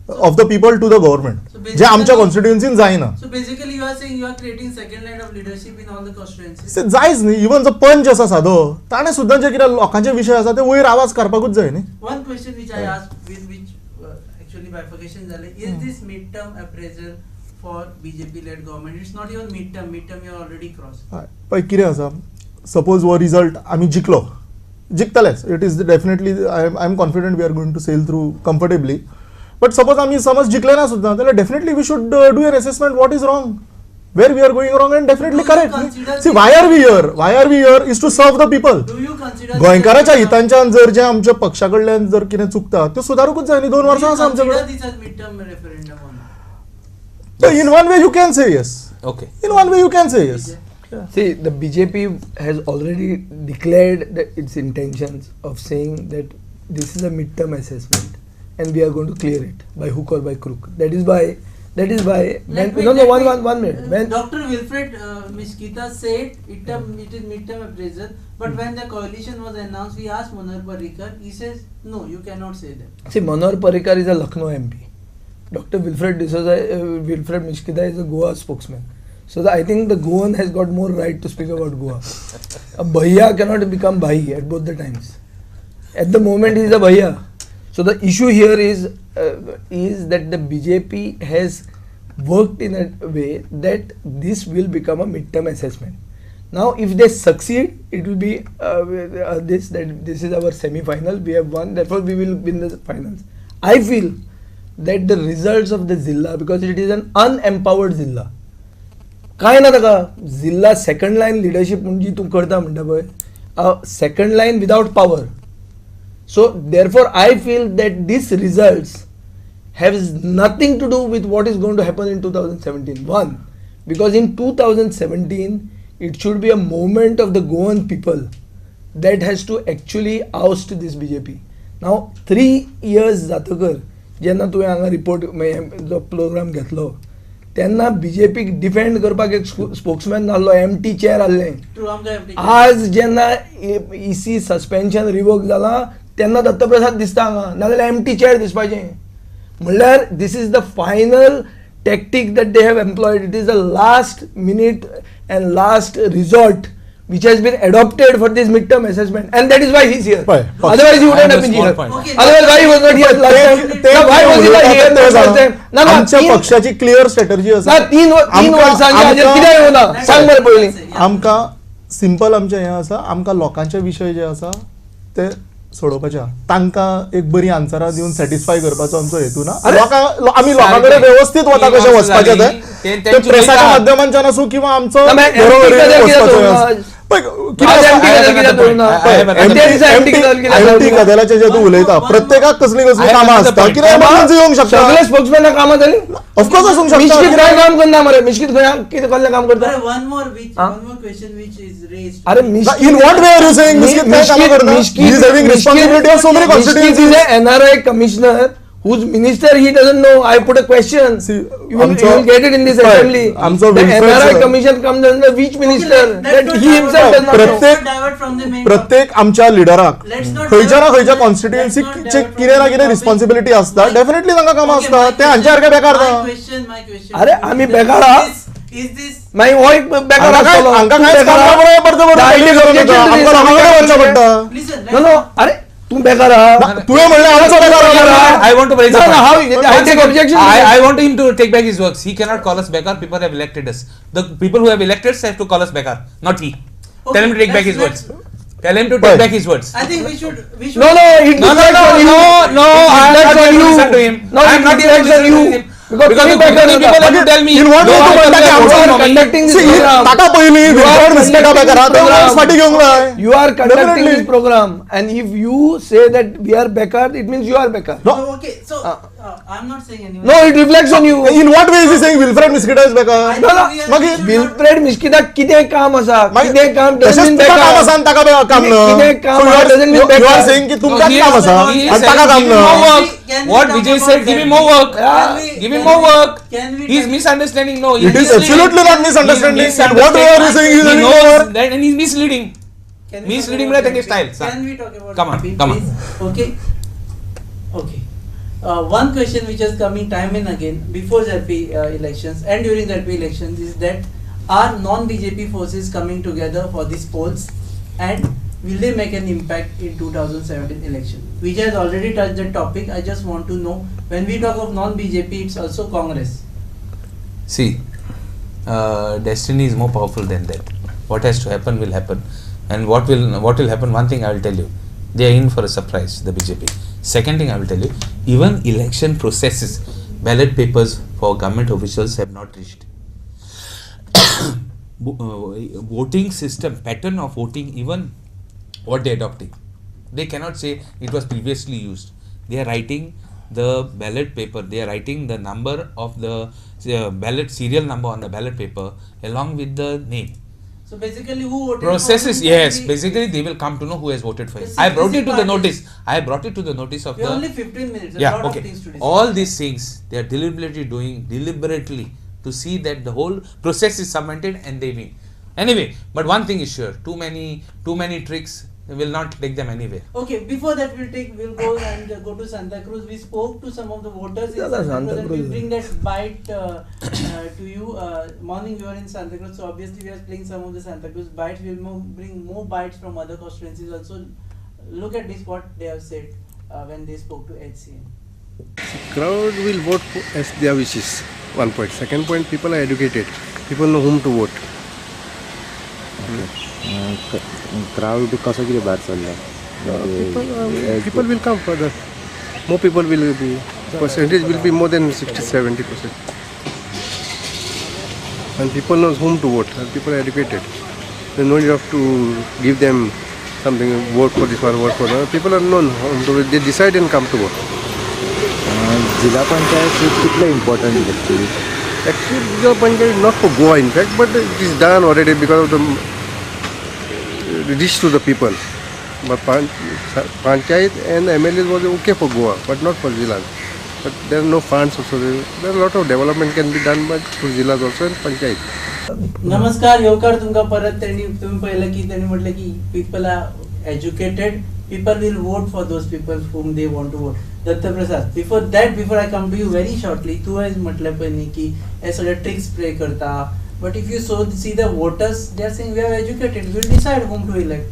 of the people to the government, जे आमच्या कॉन्स्टिट्युएन्सीन जायना. So basically you are saying you are creating second line of leadership in all the constituencies. ते जायच न्ही. Even जो पंच आसा सादो, ताणें सुद्दां जे कितें लोकांचे विशय आसा ते वयर आवाज काडपाकूच जाय न्ही. One question which I asked, with which actually bifurcation zale, is this midterm appraisal for BJP led government? It's not even midterm you are already crossed. पळय कितें आसा, सपोज हो रिजल्ट आमी जिखलो, जिखतलेच. It is definitely, I am confident we are going to sail through comfortably. But suppose आमी समज जिखले ना सुद्दां, जाल्यार definitely we should do an assessment what is wrong. where we are going wrong and definitely Do you correct. consider See, this- why are we here? Why are we here is to serve the people. Do you consider गोंयकाराच्या हितांच्यान जर जे आमच्या पक्षा कडल्यान जर कितें चुकता ते सुदारूकच जाय न्ही. 2 वर्सां आसा आमच्या कडेन. this as midterm referendum or not? So in one way you can say yes. Okay. In one way you can say yes. See, the BJP has already declared its intentions of saying that this is a midterm assessment and we are going to clear it by hook or by crook. That is why. One minute. When Dr. Wilfred Mishkita said it is midterm appraisal, but when the coalition was announced, we asked Manohar Parrikar. He says no, you cannot say that. See, Manohar Parrikar is a Lucknow MP. Dr. Wilfred Mishkita is a Goa spokesman. So I think the Goan has got more right to speak about Goa. A Bhaiya cannot become Bhai at both the times. At the moment he is a Bhaiya. So the issue here is that the BJP has worked in a way that this will become a midterm assessment. Now, if they succeed, it will be this is our semi-final. We have won, therefore we will win the finals. I feel that the results of the Zilla, because it is an unempowered Zilla. काय ना ताका जिल्ला second line leadership म्हणजे तूं करता म्हणटा पळय second line without power. So therefore I feel that these results has nothing to do with what is going to happen in 2017. One, because in 2017 it should be a moment of the Goan people that has to actually oust this BJP. Now 3 years जातकर जेन्ना तुवें हांगा report जो programme घेतलो तेन्ना बीजेपीक defend करपाक एक स्पोक्समॅन नासलो, MT chair आहलें. True, आमकां empty. आज जेन्ना EC सस्पेन्शन रिवोक जाला तेन्ना दत्तप्रसाद दिसता हांगा, नाजाल्यार एमटी चेअर दिसपाचें. म्हणल्यार this is the final tactic that they have employed. It is the last minute and last resort which has been adopted for this midterm assessment, and that is why he is here. Right. Otherwise he I wouldn't have have been a small here. point. Okay. Otherwise why he was not here last time? No, why was he not here the first time? No, आमच्या तीन- पक्षाची clear strategy ना, आसा. तीन वर्सांच्या हाजेर कित्याक येवना सांग बरें पयलीं. आमकां सिंपल आमचें हें आसा, आमकां लोकांचे विशय जे आसा ते सोडोवपाचे आहा. तांकां एक बरी आन्सरां दिवन सॅटिस्फाय करपाचो आमचो हेतू ना. आमी लोकां कडेन व्यवस्थीत वता कशें वचपाचें ते प्रेसाच्या माध्यमांच्यान आसूं किंवा आमचो ना, मागीर empty गजाल कित्याक दवरना? एमटी कदेलाचे जे तूं उलयता प्रत्येकाक कसली कसली कामां आसता, कितें एमर्जन्सी येवंक शकता. सगळे स्पोक्समॅन कामां जाली. ऑफकोर्स आसूंक मिश्कीत शकता. खंय काम करना मरे, मिश्कीत खंय कितें कसलें काम करता. But one more question which is raised. अरे मिश्कीत In what way are you saying Mishkit काय कामां करता? He is having responsibility of so many Mishkit is constituencies. an NRI commissioner whose minister he doesn't know. I put a question. See, You will get it in this Right. assembly. आमचो The Wilfred NRI sir- commission comes under which minister that he himself does not know. प्रत्येक- divert from the main प्रत्येक आमच्या लिडराक Let's not खंयच्या ना divert खंयच्या from the- कॉन्स्टिट्युएन्सीचे let's not divert कितें ना from कितें the रिस्पॉन्सिबिलिटी topic. आसता. डेफिनेटली तांकां कामां Okay, आसता. my ते हांच्या सारके बेकार ना. my question. अरे, आम्ही बेकार आहा? Is this मागीर हो एक बेकार आसतलो. हांकां तूं कांयच बेकार आहा? कामां बरोबर परते Direct परते करूं objection नाका. to this. आमकां लोकां कडेन वचचें पडटा. listen? No, no. अरे तू बेकार आहा? तुवें म्हणलें आमचो बेकार आहा. I want to raise a No, no, point. how- I take objection to I that. want him to take back his words. He cannot call us bekar. People have elected us. The people who have elected us have to call us bekar, not he. Tell him to take back his words. Tell him to take Right. back his words. I think we should. No, no, it No, no, reflects no, on you. no, I am It not reflects going on to you. listen to him. No, I am it not going to reflects on listen you. to him. Because Because तुम्ही the बेकार people आहात. have to tell me. In what No, way I तू am म्हणटा की not आमचो going to conducting this See, program. ताका पयलीं You are Wilfrid मिस्टेका conducting बेकार आहा. this तो program. फाटी घेवंक जाय. You are conducting Definitely. this program, and if you say that we are bekar, it means you are bekar. No. So, okay, so I'm not saying anyone. No, it reflects on you. In what way is he saying Wilfred Miskita is बेकार? No, no. मागीर Wilfred Miskita कितें काम आसा, कितें काम doesn't तशेंच mean तुका काम आसा bekar. आनी ताका काम ना. कितें काम So you आहा are- doesn't mean you are bekar. saying की No, तुमकां he काम is- आसा he is आनी saying ताका काम give him ना. more work. Can we What talk Vijay about said, that? give him more work. Can we- Give him can more we- work. can we He's talk- misunderstanding. No, It is absolutely not misunderstanding. In what way are you saying he is He having knows more? that, and he's misleading. Can we Misleading talk about like style, MP? sir. Can we talk about Come on, MP, come on. please? Okay. Okay. One question which is coming time and again before the LP elections and during the LP elections is that are non-BJP forces coming together for these polls and will they make an impact in 2017 election? Vijay has already touched the topic. I just want to know when we talk of non-BJP, it's also Congress. See, destiny is more powerful than that. What has to happen will happen, and what will happen? One thing I will tell you, they are in for a surprise. The BJP. Second thing I will tell you, even election processes, ballot papers for government officials have not reached. voting system, pattern of voting, even what they adopting. They cannot say it was previously used. They are writing the ballot paper, they are writing the number of the ballot serial number on the ballot paper along with the name. So basically, who voted Processes, for yes. whom Basically, they will come to know who has voted for him. The I brought it to the parties. notice. I brought it to the notice of We have the. only 15 minutes. A Yeah, lot okay. of things to discuss. All these things they are deliberately to see that the whole process is cemented and they win. Anyway, but one thing is sure: too many tricks will not take them anywhere. Okay, before that we'll go and go to Santa Cruz. We spoke to some of the voters in Yeah, Santa Santa Cruz and we'll Cruz. bring that bite to you. Morning we were in Santa Cruz, so obviously we are playing some of the Santa Cruz bites. We'll bring more bites from other constituencies also. Look at this, what they have said when they spoke to HCM. Crowd will vote as their wishes. 1 point. Second point, people are educated. People know whom to vote. Crowd कसं कितें भायर सरला People will come further. More people will be. Percentage will be more than 60-70%. And people know whom to vote. And people are educated. There's no need of to give them something. Vote for this one, vote for that. People are known whom to vote. They decide and come to vote. जिल्हा panchayat seat कितलं important actually Actually, Jiva Panchayat not for Goa in fact, but it is done already because of the reach to the people. But Panchayat and MLAs was okay for Goa, but not for Jilas. But there are no funds also. There are a lot of development can be done by through Jilas also and Panchayat. नमस्कार येवकार तुमका परत तुम्ही पाहिलं की त्यांनी म्हटलं की people are educated people will vote for those people whom they want to vote. Datta Prasad, before I come to you very shortly, तू आज म्हटलं पण की हे सगळे ट्रिक्स प्ले करता, but if you see the voters, they are saying we are educated, we will decide whom to elect.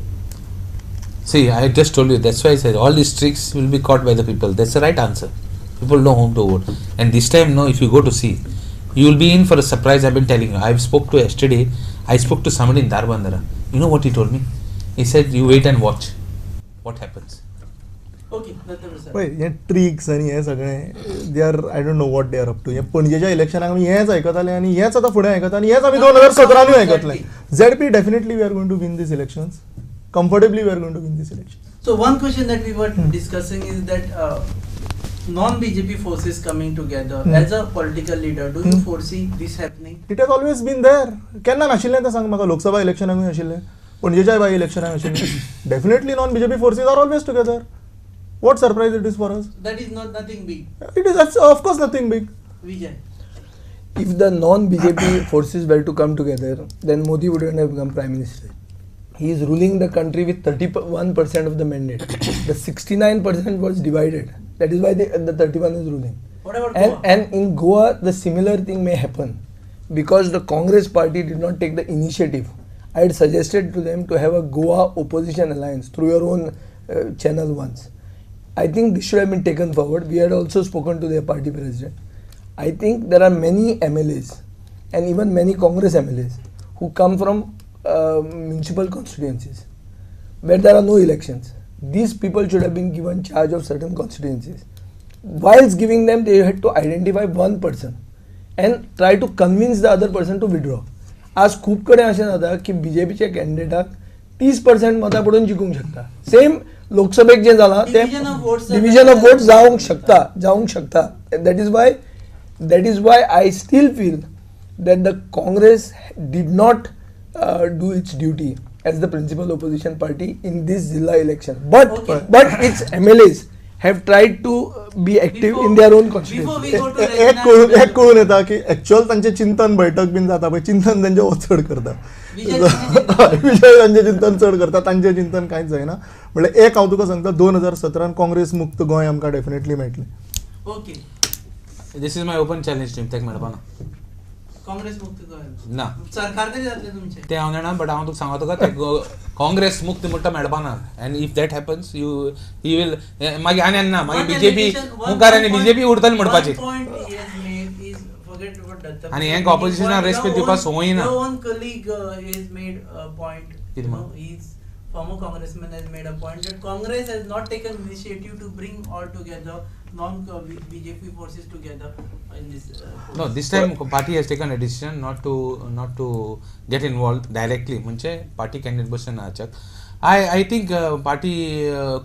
See, I just told you, that's why I said all these tricks will be caught by the people. That's the right answer. People know whom to vote. And this time, no, if you go to see, you will be in for a surprise. I've been telling you. I spoke to somebody in Darbandara. You know what he told me? He said, you wait and watch what happens. Okay, Datta Prasad. पळय हे tricks आनी हे सगळें they are I don't know what they are up to. हे पणजेच्या इलेक्शनाक आमी हेच आयकताले आनी हेच आतां फुडें आयकता आनी हेच आमी 2017 आयकतले. ZP definitely we are going to win these elections. Comfortably we are going to win this election. So one question that we were discussing is that non-BJP forces coming together as a political leader, do you foresee this happening? It has always been there. केन्ना नाशिल्लें तें सांग म्हाका. लोकसभा इलेक्शनाकूय आशिल्लें, पणजेच्या bye इलेक्शनाक आशिल्लें. Definitely non-BJP forces are always together. What surprise it is for us? That is nothing big. It is of course nothing big. Vijay. If the non-BJP forces were to come together, then Modi wouldn't have become Prime Minister. He is ruling the country with 31% of the mandate. The 69% was divided. That is why the 31 is ruling. What about Goa? And in Goa, the similar thing may happen because the Congress party did not take the initiative. I had suggested to them to have a Goa opposition alliance through your own channel once. I think this should have been taken forward. We had also spoken to their party president. I think there are many MLAs and even many Congress MLAs who come from municipal constituencies where there are no elections. These people should have been given charge of certain constituencies. Whilst giving them, they had to identify one person and try to convince the other person to withdraw. आज खूप कडे अशें जाता की बीजेपीच्या कॅन्डिडेटाक 30% मतां पडून जिखूंक शकता. Same लोकसभेक जें जालां तें डिविजन ऑफ वोट्स जावंक शकता. That is why I still feel that the Congress did not do its duty as the principal opposition party in this Zilla election. But its MLAs have tried to be active in their own constituency. एक कळून येता की actual तांचे चिंतन बैठक been जाता पळय, चिंतन तांचे हो चड करता. विजय तांचे चिंतन चड करता, तांचे चिंतन कांयच जायना. म्हणल्यार एक हांव तुका सांगता, 2017 काँग्रेस मुक्त गोंय आमकां डेफिनेटली मेळटलें. Okay. This is my open challenge to him. तेका मेळपा ना. काँग्रेस मुक्त गोंय ना. सरकार तरी जातले तुमचे. ते हांव जाणा, बट हांव तुका सांगता तुका ते काँग्रेस मुक्त म्हणटा मेळपा ना. And if that happens he will मागीर आनी ना मागीर बीजेपी मुखार आनी बीजेपी उरतली म्हणपाची. आनी हेंक ऑपोजिशनाक रेस्पेक्ट दिवपाक संवय ना. One colleague has made a point. He's former congressman has made a point that Congress has not taken initiative to bring all together non-BJP forces together. in this? No, this time party has taken a decision not to get involved directly. म्हणजे party candidate बसून Archak. I think party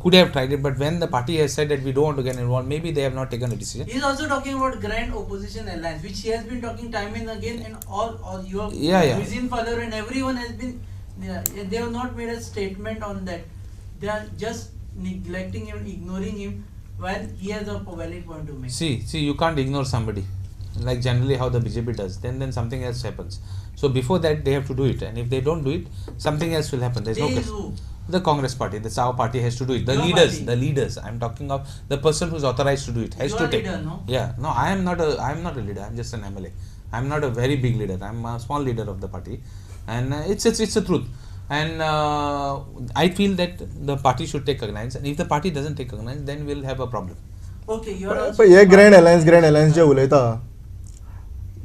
could have tried it, but when the party has said that we don't want to get involved, maybe they have not taken a decision. He is also talking about grand opposition alliance, which he has been talking time and again, and all your Vizin father and everyone has been. They have not made a statement on that. They are just neglecting him, ignoring him, when he has a valid point to make. See, you can't ignore somebody. Like generally how the BJP does. Then something else happens. So before that they have to do it, and if they don't do it, something else will happen. There's no question. The Congress party, that's our party has to do it. The leaders. I'm talking of the person who's authorized to do it has to take. Leader, no? Yeah, no, I am not a leader. I'm just an MLA. I'm not a very big leader. I'm a small leader of the party, and it's the truth. And I feel that the party should take cognizance, and if the party doesn't take cognizance, then we'll have a problem. Okay, you are also. पण हे grand alliance जे उलयता,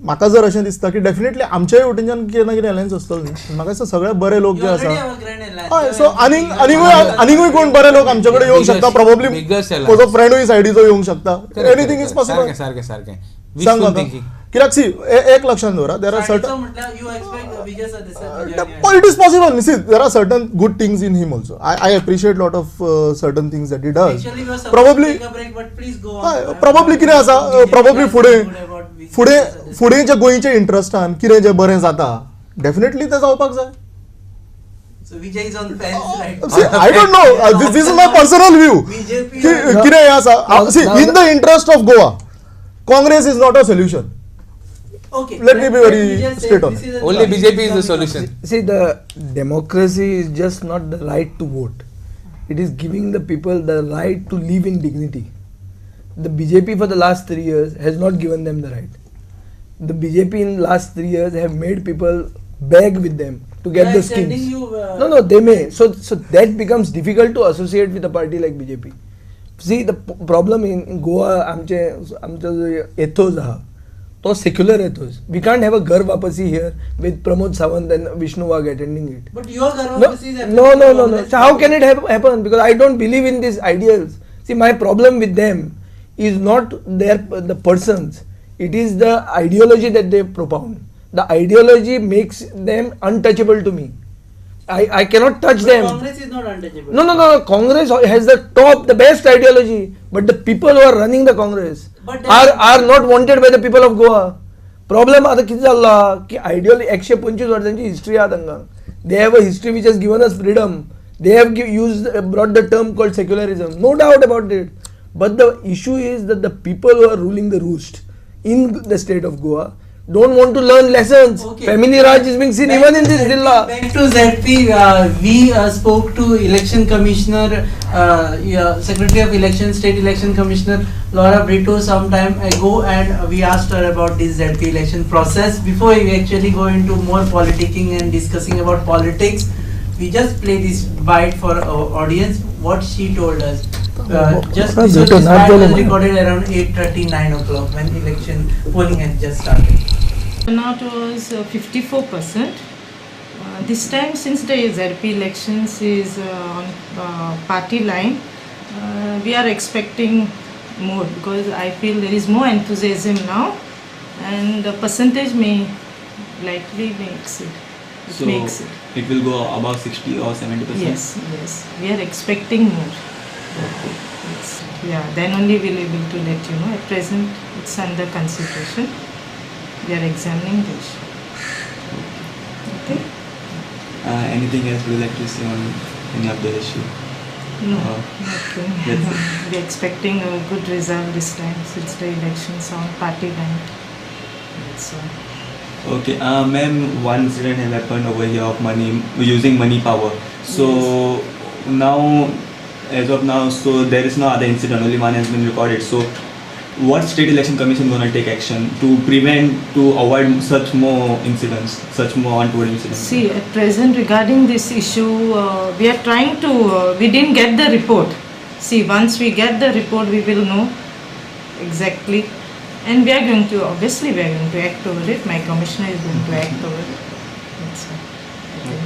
म्हाका जर अशें दिसता की definitely आमच्याय वटेनच्यान कितें ना कितें अलायन्स आसतलो न्ही. म्हाका दिसता सगळे बरे लोक जे आसा, हय, सो आनीकूय कोण बरे लोक आमचे कडेन येवंक शकता. प्रोबेबली म्हजो फ्रेंडूय सायडीचो येवंक शकता. Anything is possible. सारकें. सांग म्हाका. कित्याक सी एक लक्षात दवरा, there are certain You expect Vijay Sardesai. But it is possible. See, there are certain good things in him also. I appreciate lot of certain things that he does. Actually, we were supposed Probably, to take a break, but please go on. probably कितें आसा, probably फुडें जे गोंयचे इंट्रस्टान कितें जे बरें जाता, definitely तें जावपाक जाय. So Vijay is on the fence right See, I don't know. This is my personal view. BJP. कितें हें आसा. See, in the interest of Goa, Congress is not a solution. Okay. Let me be very Vijay said straight on this it. is a Only topic BJP is the coming solution. up. See, the democracy is just not the right to vote. It is giving the people the right to live in dignity. The BJP for the last 3 years has not given them the right. The BJP in last 3 years have made people beg with them to get the extending schemes. you, No, they may. So that becomes difficult to associate with a party like BJP. See, the problem in Goa, आमचे ethos आहा, तो secular ethos. We can't have a Ghar Wapasi here with Pramod Sawant and Vishnu Wagh attending it. But your government is No. So how can it happen? Because I don't believe in these ideals. See, my problem with them is not the persons. It is the ideology that they propound. The ideology makes them untouchable to me. I cannot touch But them. Congress is not untouchable. No. Congress has the best ideology, but the people who are running the Congress But are not wanted by the people of Goa. Problem आता किती झाला की ideally 125 वर्षांची history आहे तांकां. They have a history which has given us freedom. They have brought the term called secularism. No doubt about it. But the issue is that the people who are ruling the roost in the state of Goa don't want to learn lessons. Okay. Family Raj is being seen even in this Zilla. Back to ZP, we spoke to Election Commissioner, Secretary of Election, State Election Commissioner Laura Brito some time ago, and we asked her about this ZP election process. Before we actually go into more politicking and discussing about politics, we just play this bite for our audience, what she told us. This bite was recorded around 8:30, 9 o'clock when election polling had just started. Turnout was 54%. This time, since the ZP elections is on party line, we are expecting more because I feel there is more enthusiasm now, and the percentage may likely makes it. So it will go above 60 or 70%? Yes. We are expecting more. Yes. Yeah, then only we'll be able to let you know. At present, it's under consideration. We are examining this. Okay? Anything else would you like to say on any of the issue? No, That's nothing. it. We are expecting a good result this time since the elections on party line. So, Okay, ma'am, one incident has happened over here of using money power. So now, as of now, so there is no other incident, only one has been recorded. So what State Election Commission going to take action to avoid such more incidents, such more untoward incidents? see, at present regarding this issue, we are trying to, we didn't get the report. See, once we get the report, we will know exactly. And we are going to act over it. My commissioner is going to act over it. That's all.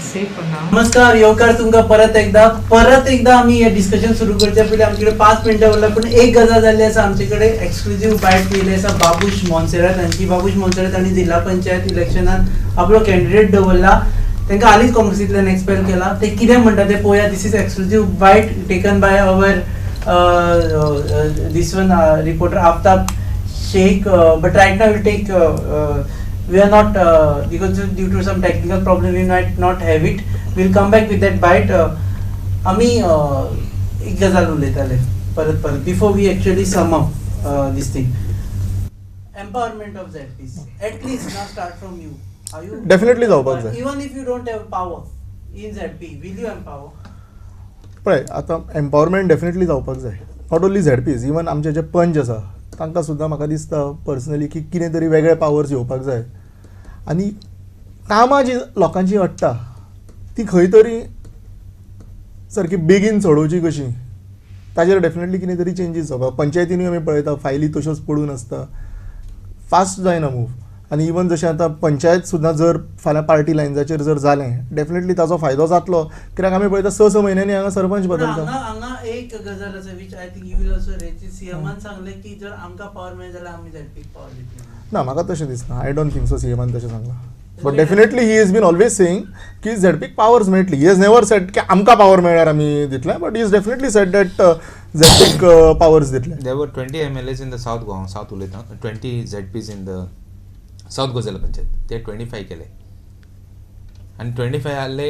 say for now. नमस्कार येवकार तुमकां परत एकदा आमी हे discussion सुरू करच्या पयलीं आमचे कडेन 5 मिनटां उरला पूण एक गजाल जाल्ली आसा आमचे कडेन एक्सक्लुझिव्ह बायट केल्ली आसा बाबूश मोन्सेरात हांची. बाबूश मोन्सेरात हांणी जिल्हा पंचायत इलेक्शनान आपलो कॅन्डिडेट दवरला, तांकां हालींच काँग्रेसींतल्यान एक्सपेल केला. ते कितें म्हणटा ते पळोवया. This is exclusive byte taken by our this one reporter Aftab Sheikh, but right now we'll take we are not because due to some technical problem we might not have it. We'll come back with that bite. आम्ही एक गजाल उलयताले परत before we actually sum up this thing. Empowerment of ZPs. At least now start from you. Are you Definitely जावपाक जाय. Even if you don't have power in ZP, will you empower? पळय आतां empowerment definitely जावपाक जाय. Not only झेडपीज, even आमचे जे पंच आसा तांकां सुद्दां म्हाका दिसता पर्सनली की कितें तरी वेगळे पावर्स येवपाक जाय. आनी कामां जी लोकांची अडटा ती खंय तरी सारकी बेगीन सोडोवची कशी, ताजेर डेफिनेटली कितें तरी चेंजीस जावपाक. पंचायतीनूय आमी पळयता फायली तश्योच पडून आसता, फास्ट जायना मूव. आनी इवन जशें आतां पंचायत सुद्दां जर फाल्यां पार्टी लायन्साचेर जर जालें डेफिनेटली ताजो फायदो जातलो, कित्याक आमी पळयता 6 म्हयन्यांनी हांगा सरपंच बदलता. हांगा एक गजाल आसा which I think you will also raise. सीएमान सांगलें की जर आमकां पावर मेळ्ळी जाल्यार आमी झेडपीक पावर दितले. ना म्हाका तशें दिसना. आय डोंट थिंक सो सीएमान तशें सांगलां. But definitely he is been always saying की झेडपीक पावर्स मेळटली. ही इज नेवर सेड की आमकां पावर मेळ्ळ्यार आमी दितले, but he is definitely said that झेडपीक पावर्स दितले. There were 20 MLAs in the South उलयता, 20 ZPs in the South Goa जिल्हा पंचायत. ते 25 केले आनी 25 आहले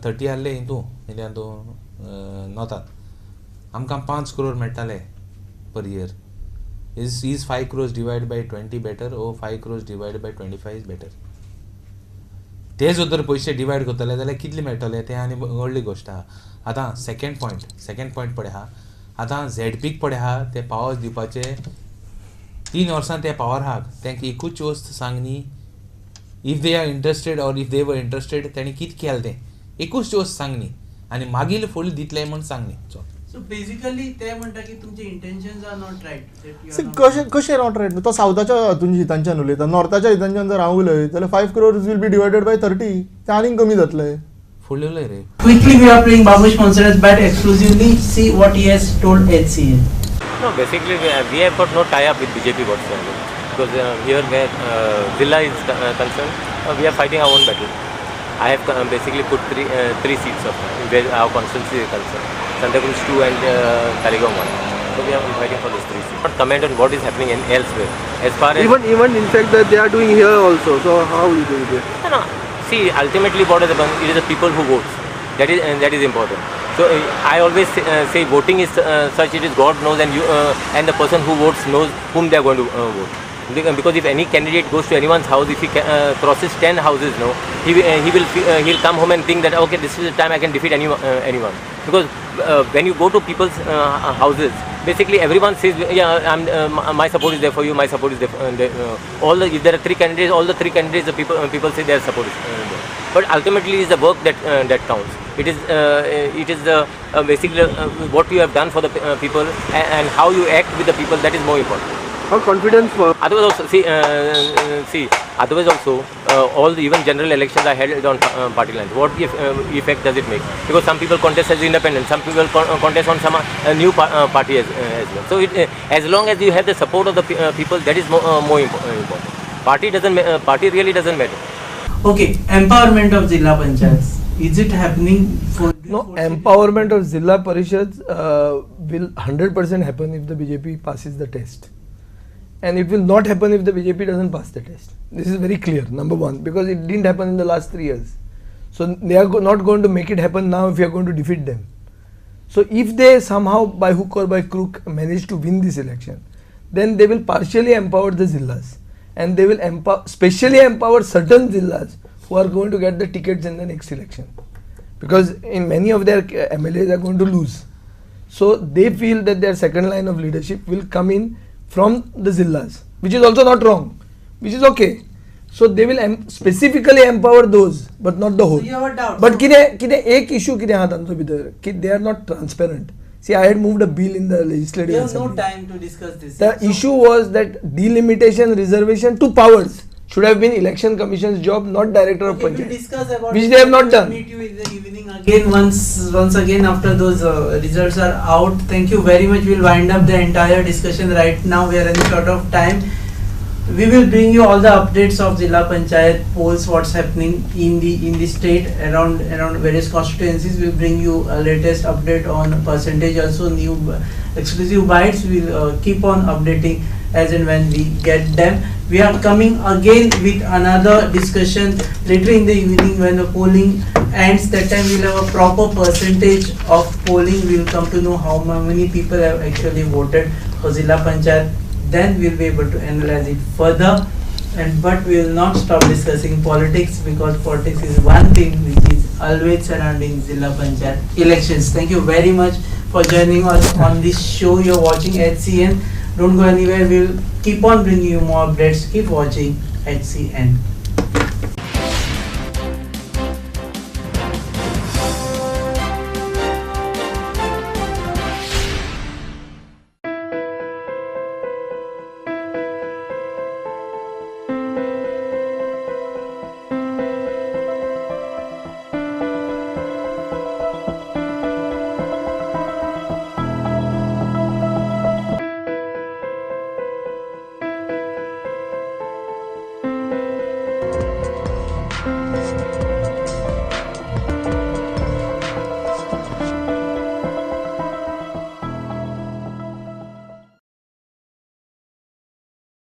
30 आहले हितू नॉर्थात. आमकां 5 crore मेळटाले per year. Is 5 crores divided by 20 better or 5 crores divided by 25 is better? ते जर तर पयशे डिवायड करतले जाल्यार कितले मेळटले ते आनी व्हडली गोश्ट आहा. आतां सेकंड पॉयंट पळय आहा. आतां झेडपीक पळय आहा ते पावर्स दिवपाचे 3 वर्सां ते पावर आहात तांकां एकूच वस्त सांग न्ही. If they are interested or if they were interested तेणी कितें केलें तें एकूच वस्त सांग न्ही आनी मागीर फुडें दितले म्हण सांग न्ही. सो बेसिकली ते म्हणटा की तुमचे इंटेन्शन्स आर नॉट रायट. कशें नॉट रायट? तो सावथाच्या हातून हितांच्यान उलयता. नॉर्थाच्या हितांच्यान जर हांव उलयत जाल्यार 5 crores will be divided by 30, ते आनीक कमी जातले. फुडले उलय रे. Quickly we are playing Babush Monserrat's bat exclusively. See what he has told HCA. No, basically we have got no tie-up with BJP whatsoever because here where Zilla is concerned, we are fighting our own battle. I have basically put three seats of where our constituency is concerned, Santakunj 2 and Talegaon 1. So we are fighting for these 3 seats. Not comment on what is happening elsewhere. As far as Even in fact that they are doing here also. So how will you do this? no. See, ultimately what is it is the people who votes. That is important. So I always say voting is such, it is God knows and the person who votes knows whom they are going to vote. Because if any candidate goes to anyone's house, if he crosses 10 houses, no, he'll come home and think that okay, this is the time I can defeat anyone. Because when you go to people's houses, basically everyone says, yeah, my support is there for you, my support is there. If there are 3 candidates, all the 3 candidates, the people say their support is there. But ultimately, it is the work that counts. It is the basically what you have done for the people and how you act with the people, that is more important. How confident for? Otherwise also, otherwise also, all the even general elections are held on party lines. What effect does it make? Because some people contest as independent, some people contest on some new party as well. So as long as you have the support of the people, that is more important. Party really doesn't matter. Okay, empowerment of Zilla Panchayats. Is it happening for? No, empowerment of Zilla Parishads will 100% happen if the BJP passes the test. And it will not happen if the BJP doesn't pass the test. This is very clear, number one, because it didn't happen in the last 3 years. So they are not going to make it happen now if you are going to defeat them. So if they somehow by hook or by crook manage to win this election, then they will partially empower the Zillas. And they will specially empower certain Zillas who are going to get the tickets in the next election. Because in many of their MLAs are going to lose. So they feel that their second line of leadership will come in from the Zillas, which is also not wrong, which is okay. So they will specifically empower those, but not the whole. So you have a doubt. But एक issue कितें आहा तांचो भितर कि they are not transparent. See, I had moved a bill in the legislative You have no assembly. time to discuss this. The issue was that delimitation reservation to powers. should have been Election Commission's job, not Director of Okay, we'll Panchayat. discuss about Which they have not We'll done. Meet you in the evening again once again after those results are out. Thank you very much. We'll wind up the entire discussion right now. We are running short of time. We will bring you all the updates of Zilla Panchayat polls, what's happening in the state around various constituencies. We'll bring you a latest update on percentage, also new exclusive bites. We'll keep on updating as and when we get them. We are coming again with another discussion later in the evening when the polling ends. That time we'll have a proper percentage of polling. We'll come to know how many people have actually voted for Zilla Panchayat. Then we'll be able to analyze it further. But we will not stop discussing politics, because politics is one thing which is always surrounding Zilla Panchayat elections. Thank you very much for joining us on this show. You're watching HCN. Don't go anywhere. We'll keep on bringing you more updates. Keep watching HCN.